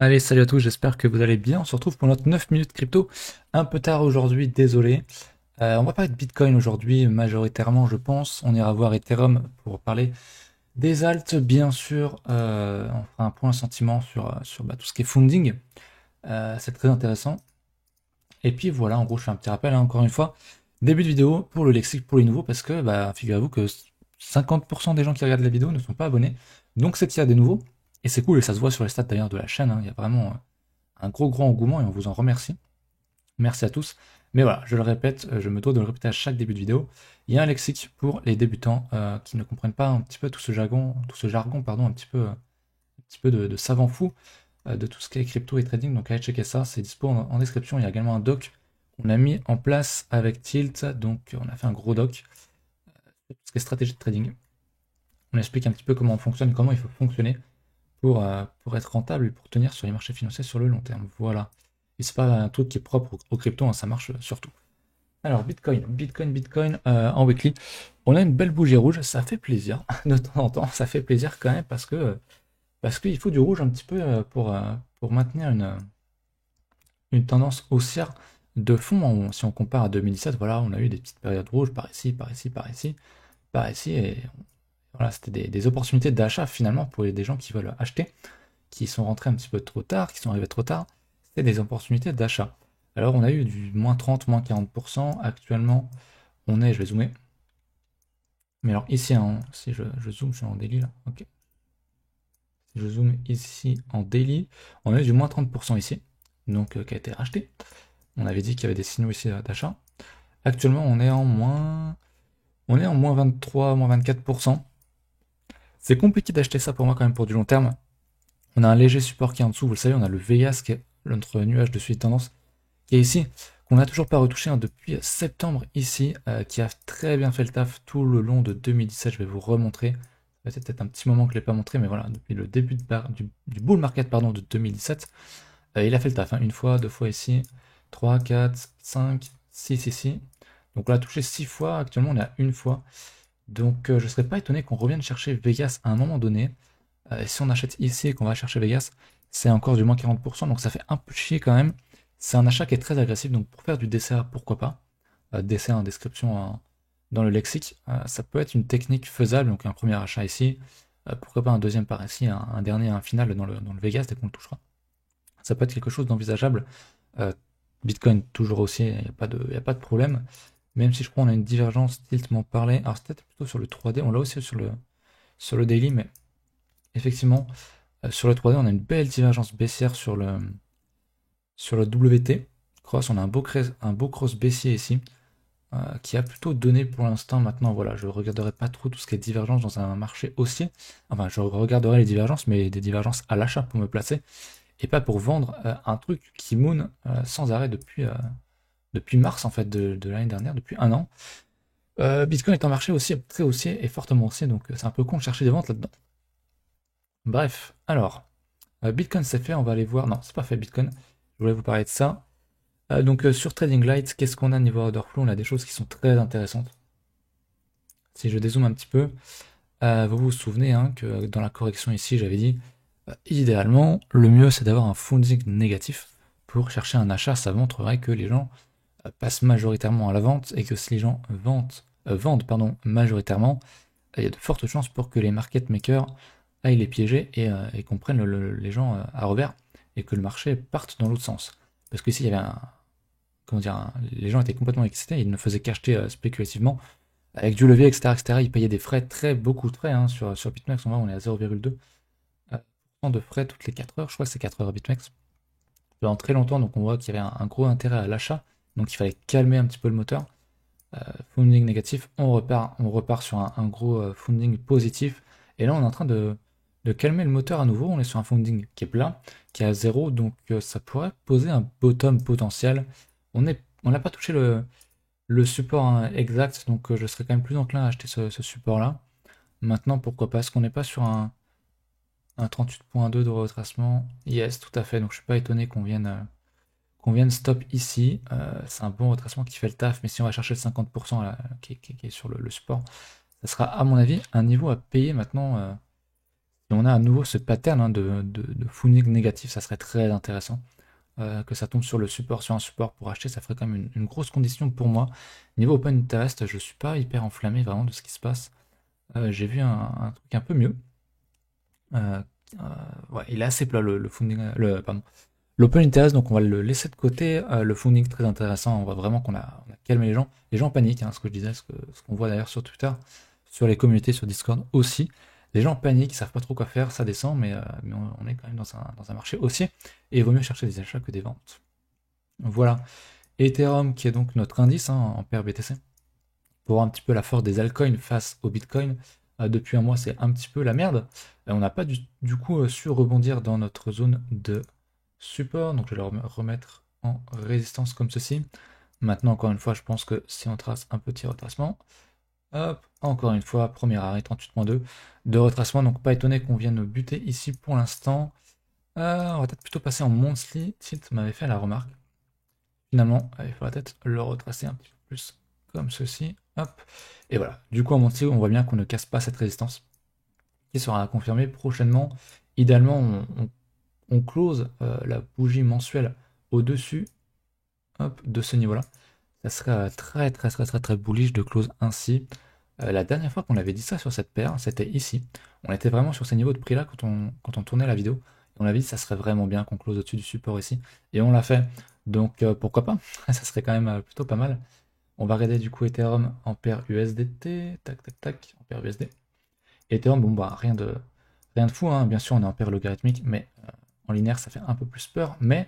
Allez, salut à tous, j'espère que vous allez bien. On se retrouve pour notre 9 minutes crypto. Un peu tard aujourd'hui, désolé. On va parler de Bitcoin aujourd'hui, majoritairement, je pense. On ira voir Ethereum pour parler des alts, bien sûr. On fera un point sentiment sur tout ce qui est funding. C'est très intéressant. Et puis voilà, en gros, je fais un petit rappel, hein, encore une fois. Début de vidéo pour le lexique, pour les nouveaux, parce que figurez-vous que 50% des gens qui regardent la vidéo ne sont pas abonnés. Donc c'est qu'il y a des nouveaux. Et c'est cool, et ça se voit sur les stats d'ailleurs de la chaîne, hein. Il y a vraiment un gros grand engouement et on vous en remercie. Merci à tous. Mais voilà, je le répète, je me dois de le répéter à chaque début de vidéo. Il y a un lexique pour les débutants qui ne comprennent pas un petit peu tout ce jargon, pardon, un petit peu de savant fou de tout ce qui est crypto et trading. Donc allez checker ça, c'est dispo en description. Il y a également un doc qu'on a mis en place avec Tilt. Donc on a fait un gros doc sur tout ce qui est stratégie de trading. On explique un petit peu comment on fonctionne, comment il faut fonctionner pour être rentable et pour tenir sur les marchés financiers sur le long terme. Voilà. Et c'est pas un truc qui est propre au crypto, hein, ça marche surtout. Alors, Bitcoin en weekly. On a une belle bougie rouge, ça fait plaisir, de temps en temps, ça fait plaisir quand même parce qu'il faut du rouge un petit peu pour maintenir une tendance haussière de fond. Si on compare à 2017, voilà, on a eu des petites périodes rouges par ici, par ici, par ici, par ici, et voilà, c'était des opportunités d'achat finalement pour des gens qui veulent acheter, qui sont rentrés un petit peu trop tard, qui sont arrivés trop tard, c'était des opportunités d'achat. Alors on a eu du moins 30, moins 40%. Actuellement, on est, je vais zoomer. Mais alors ici, hein, si je zoome, je suis en daily là. Ok. Si je zoome ici en daily, on a eu du moins 30% ici, donc qui a été racheté. On avait dit qu'il y avait des signaux ici d'achat. Actuellement, on est en moins 23, moins 24%. C'est compliqué d'acheter ça pour moi quand même pour du long terme. On a un léger support qui est en dessous, vous le savez, on a le VIAS qui est notre nuage de suivi de tendance qui est ici, qu'on n'a toujours pas retouché, hein, depuis septembre ici, qui a très bien fait le taf tout le long de 2017. Je vais vous remontrer. C'est peut-être un petit moment que je ne l'ai pas montré, mais voilà, depuis le début du bull market pardon, de 2017, il a fait le taf, hein, une fois, deux fois ici, 3, 4, 5, 6 ici. Donc on l'a touché 6 fois, actuellement on est à une fois. Donc je ne serais pas étonné qu'on revienne chercher Vegas à un moment donné. Si on achète ici et qu'on va chercher Vegas, c'est encore du moins 40%, donc ça fait un peu chier quand même. C'est un achat qui est très agressif, donc pour faire du DCA, pourquoi pas. DCA en description dans le lexique, ça peut être une technique faisable, donc un premier achat ici, pourquoi pas un deuxième par ici, un dernier, un final dans le Vegas dès qu'on le touchera. Ça peut être quelque chose d'envisageable. Euh, Bitcoin toujours aussi, y a pas de problème. Même si je crois qu'on a une divergence, Tilt m'en parlait. Alors c'est peut-être plutôt sur le 3D, on l'a aussi sur le daily, mais effectivement, sur le 3D, on a une belle divergence baissière sur le WT. Cross, on a un beau cross baissier ici, qui a plutôt donné pour l'instant. Maintenant, voilà, je ne regarderai pas trop tout ce qui est divergence dans un marché haussier. Enfin, je regarderai les divergences, mais des divergences à l'achat pour me placer, et pas pour vendre un truc qui moon sans arrêt depuis mars en fait de l'année dernière, depuis un an. Bitcoin est un marché aussi très haussier et fortement haussier, donc c'est un peu con de chercher des ventes là-dedans. Bref, alors, Bitcoin c'est fait, on va aller voir. Non, c'est pas fait Bitcoin. Je voulais vous parler de ça. Donc sur Trading Light, qu'est-ce qu'on a niveau order flow? On a des choses qui sont très intéressantes. Si je dézoome un petit peu, vous vous souvenez, hein, que dans la correction ici, j'avais dit idéalement, le mieux c'est d'avoir un funding négatif pour chercher un achat. Ça montrerait que les gens passent majoritairement à la vente et que si les gens vendent pardon, majoritairement, il y a de fortes chances pour que les market makers aillent les piéger et qu'on prenne les gens à revers et que le marché parte dans l'autre sens. Parce qu'ici, il y avait comment dire, les gens étaient complètement excités, ils ne faisaient qu'acheter spéculativement, avec du levier, etc., etc. Ils payaient des frais, beaucoup de frais, hein, sur BitMEX, on est à 0,2% de frais toutes les 4 heures, je crois que c'est 4 heures BitMEX, pendant très longtemps, donc on voit qu'il y avait un gros intérêt à l'achat, donc il fallait calmer un petit peu le moteur. Funding négatif, on repart sur un gros funding positif. Et là, on est en train de calmer le moteur à nouveau. On est sur un funding qui est plat, qui est à zéro, donc ça pourrait poser un bottom potentiel. On n'a pas touché le support, hein, exact, donc je serais quand même plus enclin à acheter ce support-là. Maintenant, pourquoi pas? Est-ce qu'on n'est pas sur un 38.2 de retracement? Yes, tout à fait. Donc je suis pas étonné qu'on vienne stop ici. C'est un bon retracement qui fait le taf, mais si on va chercher le 50% là, qui est sur le support, ça sera à mon avis un niveau à payer maintenant. Et on a à nouveau ce pattern hein, de funding négatif, ça serait très intéressant. Que ça tombe sur le support, sur un support pour acheter, ça ferait quand même une grosse condition pour moi. Niveau Open Interest, je suis pas hyper enflammé vraiment de ce qui se passe. J'ai vu un truc un peu mieux. Euh, ouais, il est assez plat le funding, pardon, l'Open Interest, donc on va le laisser de côté. Le funding très intéressant, on voit vraiment qu'on a calmé les gens. Les gens paniquent, hein, ce que je disais, ce qu'on voit d'ailleurs sur Twitter, sur les communautés, sur Discord aussi. Les gens paniquent, ils savent pas trop quoi faire, ça descend, mais on est quand même dans un marché haussier, et il vaut mieux chercher des achats que des ventes. Voilà. Ethereum, qui est donc notre indice hein, en paire BTC, pour voir un petit peu la force des altcoins face au Bitcoin. Depuis un mois, c'est un petit peu la merde. On n'a pas du coup su rebondir dans notre zone de support, donc je vais le remettre en résistance comme ceci. Maintenant, encore une fois, je pense que si on trace un petit retracement, hop, encore une fois, premier arrêt 38.2 de retracement, donc pas étonné qu'on vienne buter ici pour l'instant. On va peut-être plutôt passer en monthly, Tilt m'avait fait la remarque. Finalement, il faudra peut-être le retracer un petit peu plus comme ceci, hop, et voilà. Du coup, en monthly, on voit bien qu'on ne casse pas cette résistance, qui sera confirmée prochainement. Idéalement, on close la bougie mensuelle au-dessus de ce niveau-là. Ça serait très bullish de close ainsi. La dernière fois qu'on avait dit ça sur cette paire, c'était ici. On était vraiment sur ces niveaux de prix-là quand on tournait la vidéo. Et on avait dit que ça serait vraiment bien qu'on close au-dessus du support ici. Et on l'a fait. Donc pourquoi pas. Ça serait quand même plutôt pas mal. On va regarder du coup Ethereum en paire USDT. Tac, tac, tac. En paire USD. Ethereum, bon bah rien de fou. Hein. Bien sûr, on est en paire logarithmique, mais en linéaire, ça fait un peu plus peur. Mais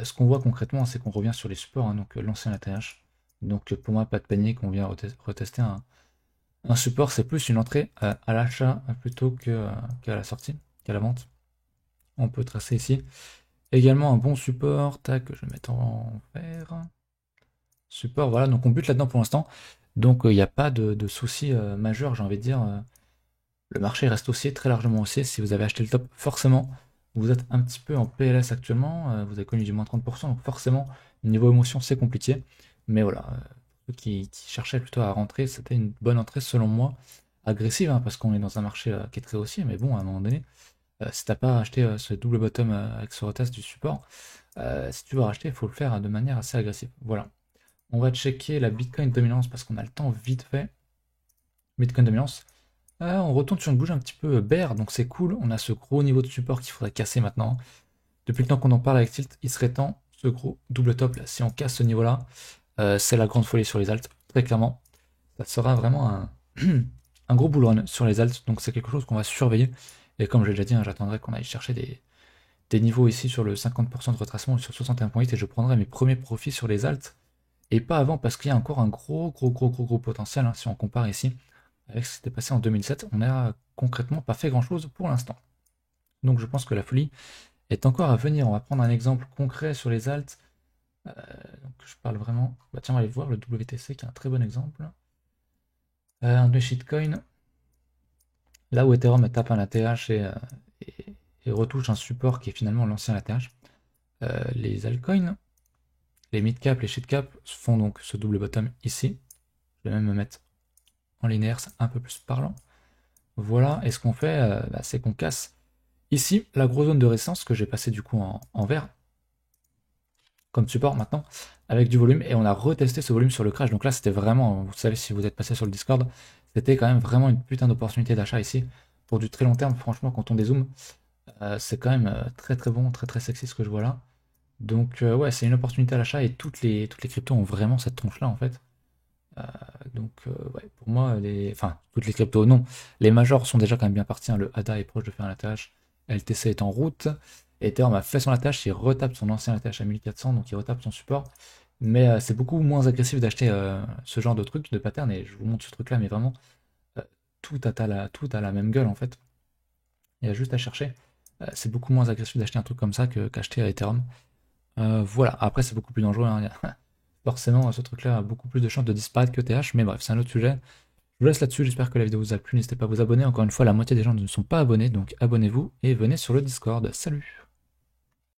ce qu'on voit concrètement, c'est qu'on revient sur les supports, hein, donc l'ancien ATH. Donc pour moi, pas de panique, on vient retester un support, c'est plus une entrée à l'achat plutôt qu'à la sortie, qu'à la vente. On peut tracer ici. Également un bon support, tac, je vais mettre en vert. Support, voilà, donc on bute là-dedans pour l'instant. Donc il n'y a pas de souci majeur, j'ai envie de dire. Le marché reste haussier, très largement haussier. Si vous avez acheté le top, forcément, vous êtes un petit peu en PLS actuellement. Vous avez connu du moins 30%, donc forcément, niveau émotion, c'est compliqué. Mais voilà, ceux qui cherchaient plutôt à rentrer, c'était une bonne entrée selon moi. Agressive, hein, parce qu'on est dans un marché qui est très haussier, mais bon, à un moment donné, si t'as pas acheté ce double bottom avec ce retest du support, si tu veux racheter, il faut le faire de manière assez agressive. Voilà. On va checker la Bitcoin dominance parce qu'on a le temps vite fait. Bitcoin dominance. On retourne sur une bougie un petit peu bear, donc c'est cool. On a ce gros niveau de support qu'il faudrait casser maintenant. Depuis le temps qu'on en parle avec Tilt, il serait temps, ce gros double top là. Si on casse ce niveau-là, c'est la grande folie sur les alts, très clairement. Ça sera vraiment un gros bull run sur les alts, donc c'est quelque chose qu'on va surveiller. Et comme j'ai déjà dit, hein, j'attendrai qu'on aille chercher des niveaux ici sur le 50% de retracement sur 61.8 et je prendrai mes premiers profits sur les alts. Et pas avant parce qu'il y a encore un gros potentiel hein, si on compare ici avec ce qui s'était passé en 2007. On n'a concrètement pas fait grand chose pour l'instant. Donc je pense que la folie est encore à venir. On va prendre un exemple concret sur les alts. Donc je parle vraiment. Bah tiens, on va aller voir le WTC qui est un très bon exemple. Un de shitcoin. Là où Ethereum tape un ATH et retouche un support qui est finalement l'ancien ATH. Les altcoins, les midcap, les shitcap font donc ce double bottom ici. Je vais même me mettre en linéaire, c'est un peu plus parlant. Voilà, et ce qu'on fait, c'est qu'on casse ici la grosse zone de résistance que j'ai passé du coup en vert comme support maintenant avec du volume et on a retesté ce volume sur le crash. Donc là c'était vraiment, vous savez si vous êtes passé sur le Discord, c'était quand même vraiment une putain d'opportunité d'achat ici pour du très long terme. Franchement quand on dézoome, c'est quand même très bon, très sexy ce que je vois là. Donc ouais c'est une opportunité à l'achat et toutes les cryptos ont vraiment cette tronche là en fait. Donc ouais, pour moi, enfin toutes les cryptos, non. Les majors sont déjà quand même bien partis. Hein. Le ADA est proche de faire un ATH. LTC est en route. Ethereum a fait son ATH, il retape son ancien ATH à 1400, donc il retape son support. Mais c'est beaucoup moins agressif d'acheter ce genre de truc, de pattern, et je vous montre ce truc là, mais vraiment, tout a la même gueule en fait. Il y a juste à chercher. C'est beaucoup moins agressif d'acheter un truc comme ça qu'acheter à Ethereum. Voilà, après c'est beaucoup plus dangereux. Hein. Forcément, ce truc-là a beaucoup plus de chances de disparaître que TH, mais bref, c'est un autre sujet. Je vous laisse là-dessus, j'espère que la vidéo vous a plu, n'hésitez pas à vous abonner. Encore une fois, la moitié des gens ne sont pas abonnés, donc abonnez-vous et venez sur le Discord. Salut!